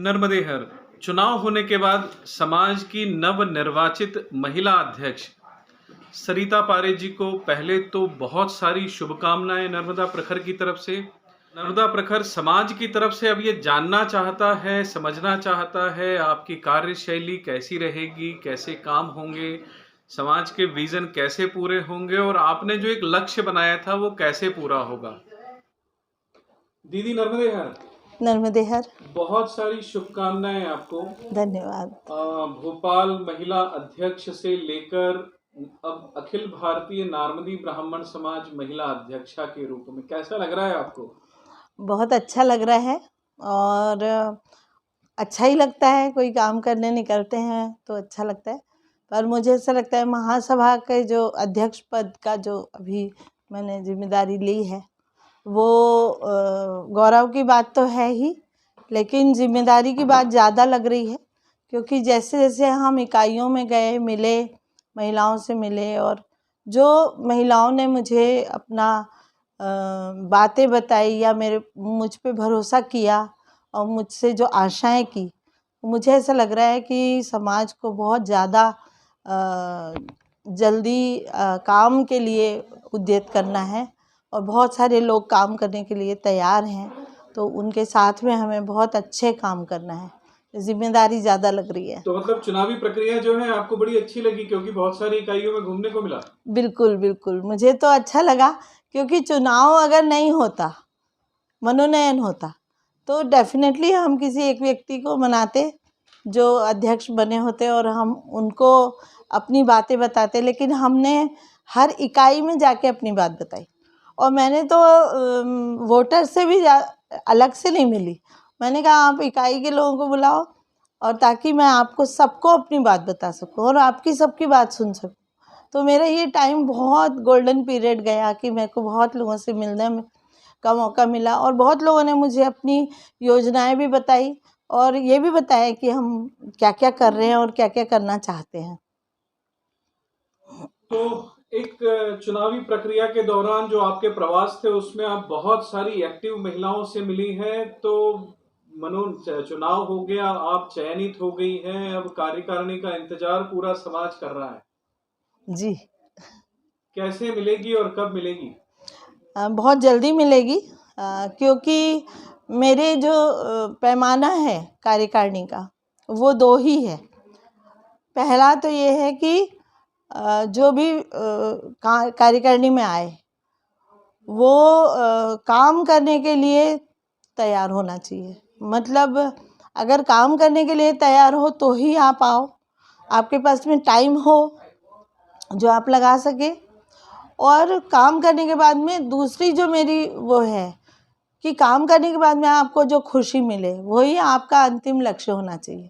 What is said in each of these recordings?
नर्मदे हर चुनाव होने के बाद समाज की नवनिर्वाचित महिला अध्यक्ष सरिता पारे जी को पहले तो बहुत सारी शुभकामनाएं नर्मदा प्रखर की तरफ से। नर्मदा प्रखर समाज की तरफ से अब ये जानना चाहता है, समझना चाहता है आपकी कार्यशैली कैसी रहेगी, कैसे काम होंगे, समाज के विजन कैसे पूरे होंगे और आपने जो एक लक्ष्य बनाया था वो कैसे पूरा होगा। दीदी नर्मदे हर नर्मदे हर बहुत सारी शुभकामनाएं आपको। धन्यवाद। भोपाल महिला अध्यक्ष से लेकर अब अखिल भारतीय नार्मदी ब्राह्मण समाज महिला अध्यक्षा के रूप में कैसा लग रहा है आपको? बहुत अच्छा लग रहा है और अच्छा ही लगता है, कोई काम करने निकलते हैं तो अच्छा लगता है। पर मुझे ऐसा लगता है महासभा के जो अध्यक्ष पद का जो अभी मैंने जिम्मेदारी ली है वो गौरव की बात तो है ही, लेकिन जिम्मेदारी की बात ज़्यादा लग रही है, क्योंकि जैसे जैसे हम इकाइयों में गए, मिले, महिलाओं से मिले और जो महिलाओं ने मुझे अपना बातें बताई या मुझ पे भरोसा किया और मुझसे जो आशाएं की, मुझे ऐसा लग रहा है कि समाज को बहुत ज़्यादा जल्दी काम के लिए उद्यत करना है और बहुत सारे लोग काम करने के लिए तैयार हैं, तो उनके साथ में हमें बहुत अच्छे काम करना है। जिम्मेदारी ज़्यादा लग रही है। तो मतलब चुनावी प्रक्रिया जो है आपको बड़ी अच्छी लगी क्योंकि बहुत सारी इकाइयों में घूमने को मिला। बिल्कुल बिल्कुल, मुझे तो अच्छा लगा, क्योंकि चुनाव अगर नहीं होता, मनोनयन होता, तो डेफिनेटली हम किसी एक व्यक्ति को मनाते जो अध्यक्ष बने होते और हम उनको अपनी बातें बताते, लेकिन हमने हर इकाई में जाके अपनी बात बताई और मैंने तो वोटर से भी अलग से नहीं मिली। मैंने कहा आप इकाई के लोगों को बुलाओ और ताकि मैं आपको सबको अपनी बात बता सकूं और आपकी सबकी बात सुन सकूं। तो मेरा ये टाइम बहुत गोल्डन पीरियड गया कि मेरे को बहुत लोगों से मिलने का मौका मिला और बहुत लोगों ने मुझे अपनी योजनाएं भी बताई और ये भी बताया कि हम क्या क्या कर रहे हैं और क्या क्या करना चाहते हैं। तो एक चुनावी प्रक्रिया के दौरान जो आपके प्रवास थे उसमें आप बहुत सारी एक्टिव महिलाओं से मिली हैं, तो चुनाव हो गया, आप चयनित हो गई हैं, अब कार्यकारिणी का इंतजार पूरा समाज कर रहा है। जी, कैसे मिलेगी और कब मिलेगी? बहुत जल्दी मिलेगी, क्योंकि मेरे जो पैमाना है कार्यकारिणी का वो दो ही है। पहला तो ये है कि जो भी कार्यकारिणी में आए वो काम करने के लिए तैयार होना चाहिए। मतलब अगर काम करने के लिए तैयार हो तो ही आप आओ, आपके पास में टाइम हो जो आप लगा सके। और काम करने के बाद में दूसरी जो मेरी वो है कि काम करने के बाद में आपको जो खुशी मिले वही आपका अंतिम लक्ष्य होना चाहिए।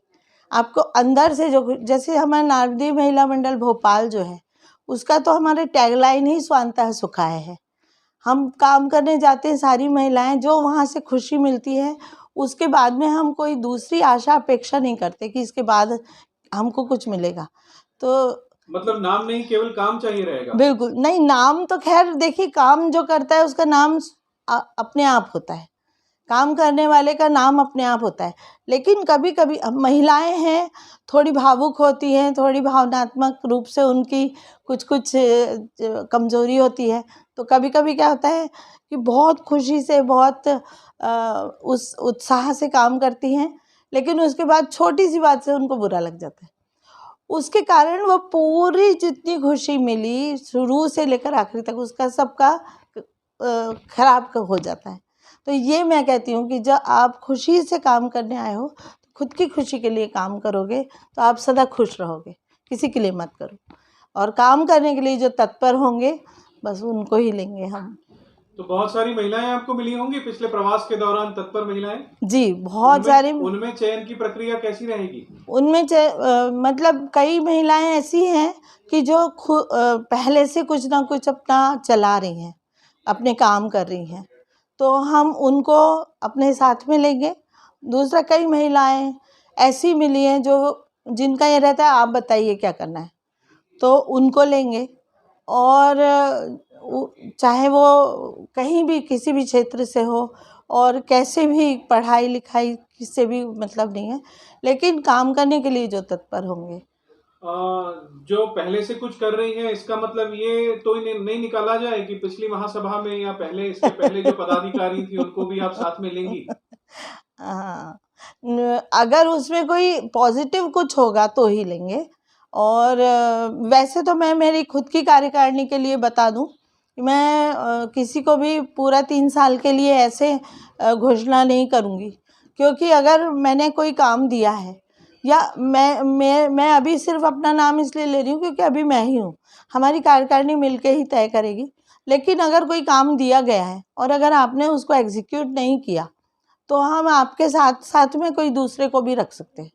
आपको अंदर से जो, जैसे हमारा नारदी महिला मंडल भोपाल जो है उसका तो हमारे टैगलाइन ही स्वांतः सुखाय है। हम काम करने जाते हैं सारी महिलाएं, जो वहाँ से खुशी मिलती है उसके बाद में हम कोई दूसरी आशा अपेक्षा नहीं करते कि इसके बाद हमको कुछ मिलेगा। तो मतलब नाम नहीं, केवल काम चाहिए रहेगा। बिल्कुल नहीं, नाम तो खैर देखिए, काम जो करता है उसका नाम अपने आप होता है, काम करने वाले का नाम अपने आप होता है। लेकिन कभी कभी महिलाएं हैं, थोड़ी भावुक होती हैं, थोड़ी भावनात्मक रूप से उनकी कुछ कुछ कमज़ोरी होती है, तो कभी कभी क्या होता है कि बहुत खुशी से, बहुत उस उत्साह से काम करती हैं, लेकिन उसके बाद छोटी सी बात से उनको बुरा लग जाता है। उसके कारण वो पूरी जितनी खुशी मिली शुरू से लेकर आखिरी तक उसका सबका खराब हो जाता है। तो ये मैं कहती हूँ कि जब आप खुशी से काम करने आए हो तो खुद की खुशी के लिए काम करोगे तो आप सदा खुश रहोगे, किसी के लिए मत करो। और काम करने के लिए जो तत्पर होंगे बस उनको ही लेंगे हम। तो बहुत सारी महिलाएं आपको मिली होंगी पिछले प्रवास के दौरान, तत्पर महिलाएं। जी, बहुत सारी। उनमें चयन की प्रक्रिया कैसी रहेगी? उनमें मतलब कई महिलाएं ऐसी हैं कि जो पहले से कुछ ना कुछ अपना चला रही हैं, अपने काम कर रही हैं, तो हम उनको अपने साथ में लेंगे। दूसरा, कई महिलाएं ऐसी मिली हैं जो जिनका ये रहता है आप बताइए क्या करना है, तो उनको लेंगे। और चाहे वो कहीं भी किसी भी क्षेत्र से हो और कैसे भी पढ़ाई लिखाई इससे भी मतलब नहीं है, लेकिन काम करने के लिए जो तत्पर होंगे। जो पहले से कुछ कर रही हैं, इसका मतलब ये तो नहीं निकाला जाए कि पिछली महासभा में या पहले इसके पहले जो पदाधिकारी थी उनको भी आप साथ में लेंगी? हाँ, अगर उसमें कोई पॉजिटिव कुछ होगा तो ही लेंगे। और वैसे तो मैं मेरी खुद की कार्यकारिणी के लिए बता दूं कि मैं किसी को भी पूरा 3 साल के लिए ऐसे घोषणा नहीं करूंगी, क्योंकि अगर मैंने कोई काम दिया है, या मैं अभी सिर्फ अपना नाम इसलिए ले रही हूँ क्योंकि अभी मैं ही हूँ, हमारी कार्यकारिणी मिलके ही तय करेगी। लेकिन अगर कोई काम दिया गया है और अगर आपने उसको एग्जीक्यूट नहीं किया, तो हम आपके साथ साथ में कोई दूसरे को भी रख सकते हैं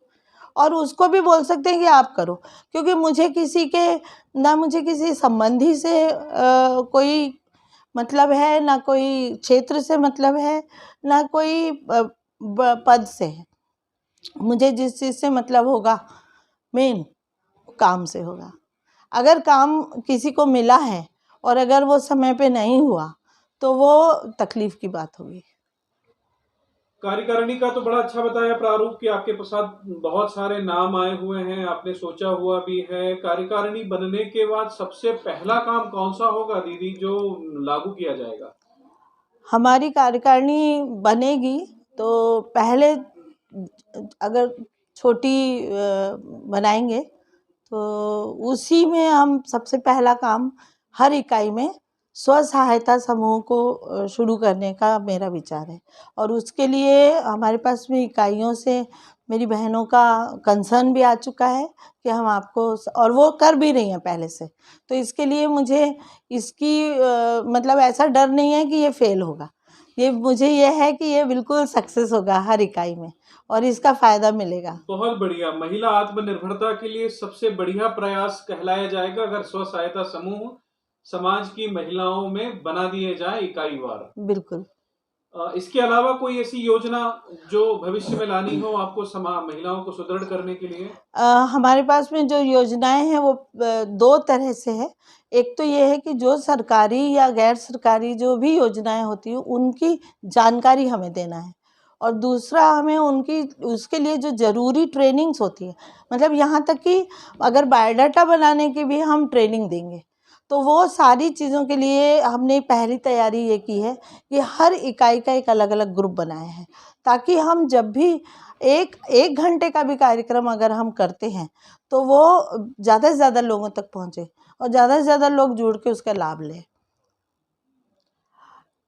और उसको भी बोल सकते हैं कि आप करो, क्योंकि मुझे किसी संबंधी से कोई मतलब है, ना कोई क्षेत्र से मतलब है, ना कोई पद से है। मुझे जिस चीज़ से मतलब होगा मेन काम से होगा। अगर काम किसी को मिला है और अगर वो समय पे नहीं हुआ तो वो तकलीफ की बात होगी। कार्यकारिणी का तो बड़ा अच्छा बताया प्रारूप कि आपके पास बहुत सारे नाम आए हुए हैं, आपने सोचा हुआ भी है। कार्यकारिणी बनने के बाद सबसे पहला काम कौन सा होगा दीदी जो लागू किया जाएगा? हमारी कार्यकारिणी बनेगी तो पहले अगर छोटी बनाएंगे तो उसी में हम सबसे पहला काम हर इकाई में स्व सहायता समूह को शुरू करने का मेरा विचार है। और उसके लिए हमारे पास में इकाइयों से मेरी बहनों का कंसर्न भी आ चुका है कि हम आपको, और वो कर भी रही हैं पहले से। तो इसके लिए मुझे इसकी मतलब ऐसा डर नहीं है कि ये फेल होगा, मुझे ये है कि ये बिल्कुल सक्सेस होगा हर इकाई में और इसका फ़ायदा मिलेगा। बहुत बढ़िया। महिला आत्मनिर्भरता के लिए सबसे बढ़िया प्रयास कहलाया जाएगा अगर स्व सहायता समूह समाज की महिलाओं में बना दिए जाए इकाईवार। बिल्कुल। इसके अलावा कोई ऐसी योजना जो भविष्य में लानी हो आपको महिलाओं को सुदृढ़ करने के लिए? हमारे पास में जो योजनाएं हैं वो 2 तरह से है। एक तो ये है कि जो सरकारी या गैर सरकारी जो भी योजनाएं होती हैं उनकी जानकारी हमें देना है, और दूसरा हमें उनकी उसके लिए जो ज़रूरी ट्रेनिंग्स होती है, मतलब यहाँ तक कि अगर बायोडाटा बनाने की भी हम ट्रेनिंग देंगे। तो वो सारी चीज़ों के लिए हमने पहली तैयारी ये की है कि हर इकाई का एक अलग-अलग ग्रुप बनाया है, ताकि हम जब भी 1 घंटे का भी कार्यक्रम अगर हम करते हैं तो वो ज़्यादा से ज़्यादा लोगों तक पहुँचे और ज़्यादा से ज़्यादा लोग जुड़ के उसका लाभ लें।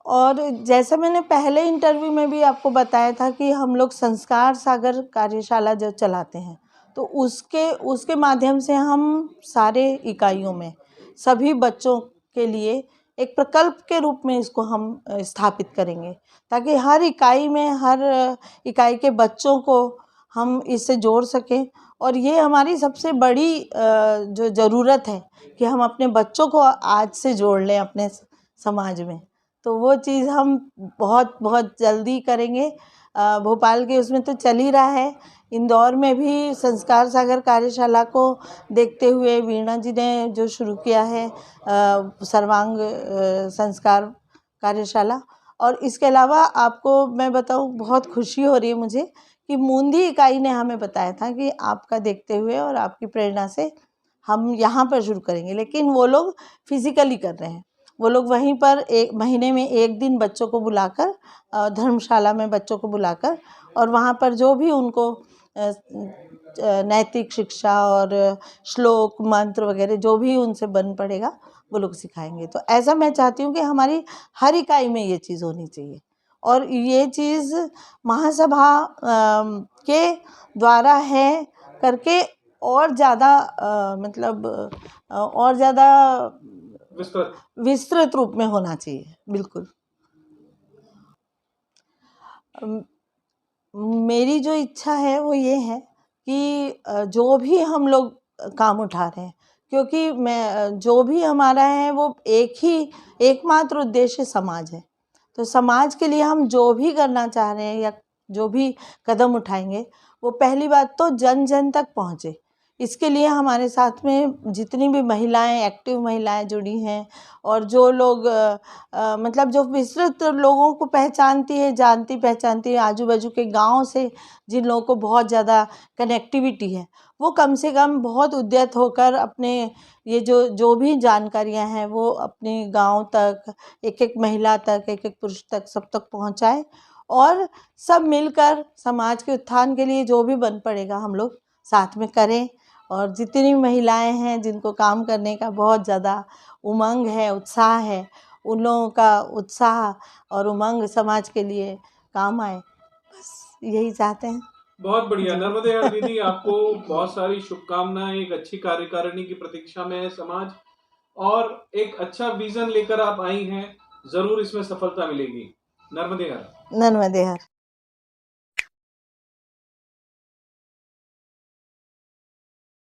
और जैसे मैंने पहले इंटरव्यू में भी आपको बताया था कि हम लोग संस्कार सागर कार्यशाला जो चलाते हैं, तो उसके माध्यम से हम सारे इकाइयों में सभी बच्चों के लिए एक प्रकल्प के रूप में इसको हम स्थापित करेंगे, ताकि हर इकाई में हर इकाई के बच्चों को हम इससे जोड़ सकें। और ये हमारी सबसे बड़ी जो ज़रूरत है कि हम अपने बच्चों को आज से जोड़ लें अपने समाज में। तो वो चीज़ हम बहुत बहुत जल्दी करेंगे। भोपाल के उसमें तो चल ही रहा है, इंदौर में भी संस्कार सागर कार्यशाला को देखते हुए वीणा जी ने जो शुरू किया है सर्वांग संस्कार कार्यशाला। और इसके अलावा आपको मैं बताऊं, बहुत खुशी हो रही है मुझे कि मूंदी इकाई ने हमें बताया था कि आपका देखते हुए और आपकी प्रेरणा से हम यहाँ पर शुरू करेंगे, लेकिन वो लोग फिज़िकली कर रहे हैं। वो लोग वहीं पर 1 महीने में 1 दिन बच्चों को बुलाकर धर्मशाला में बच्चों को बुलाकर और वहाँ पर जो भी उनको नैतिक शिक्षा और श्लोक मंत्र वगैरह जो भी उनसे बन पड़ेगा वो लोग सिखाएंगे। तो ऐसा मैं चाहती हूँ कि हमारी हर इकाई में ये चीज़ होनी चाहिए, और ये चीज़ महासभा के द्वारा है करके और ज़्यादा मतलब और ज़्यादा विस्तृत रूप में होना चाहिए। बिल्कुल। मेरी जो इच्छा है वो ये है कि जो भी हम लोग काम उठा रहे हैं, क्योंकि मैं जो भी हमारा है वो एकमात्र उद्देश्य समाज है। तो समाज के लिए हम जो भी करना चाह रहे हैं या जो भी कदम उठाएंगे वो पहली बात तो जन जन तक पहुँचे, इसके लिए हमारे साथ में जितनी भी महिलाएं, एक्टिव महिलाएं जुड़ी हैं और जो लोग मतलब जो विस्तृत लोगों को पहचानती है, जानती पहचानती है, आजू बाजू के गांव से जिन लोगों को बहुत ज़्यादा कनेक्टिविटी है, वो कम से कम बहुत उद्यत होकर अपने ये जो भी जानकारियां हैं वो अपने गांव तक, एक एक महिला तक, एक एक पुरुष तक, सब तक पहुंचाए और सब मिलकर समाज के उत्थान के लिए जो भी बन पड़ेगा हम लोग साथ में करें। और जितनी महिलाएं हैं जिनको काम करने का बहुत ज़्यादा उमंग है, उत्साह है, उन लोगों का उत्साह और उमंग समाज के लिए काम आए, बस यही चाहते हैं। बहुत बढ़िया। जी। नर्मदे हर दीदी, आपको बहुत सारी शुभकामनाएं। एक अच्छी कार्यकारिणी की प्रतीक्षा में है समाज, और एक अच्छा विजन लेकर आप आई हैं। जरूर इसमें सफलता मिलेगी। नर्मदे हर। नर्मदे हर।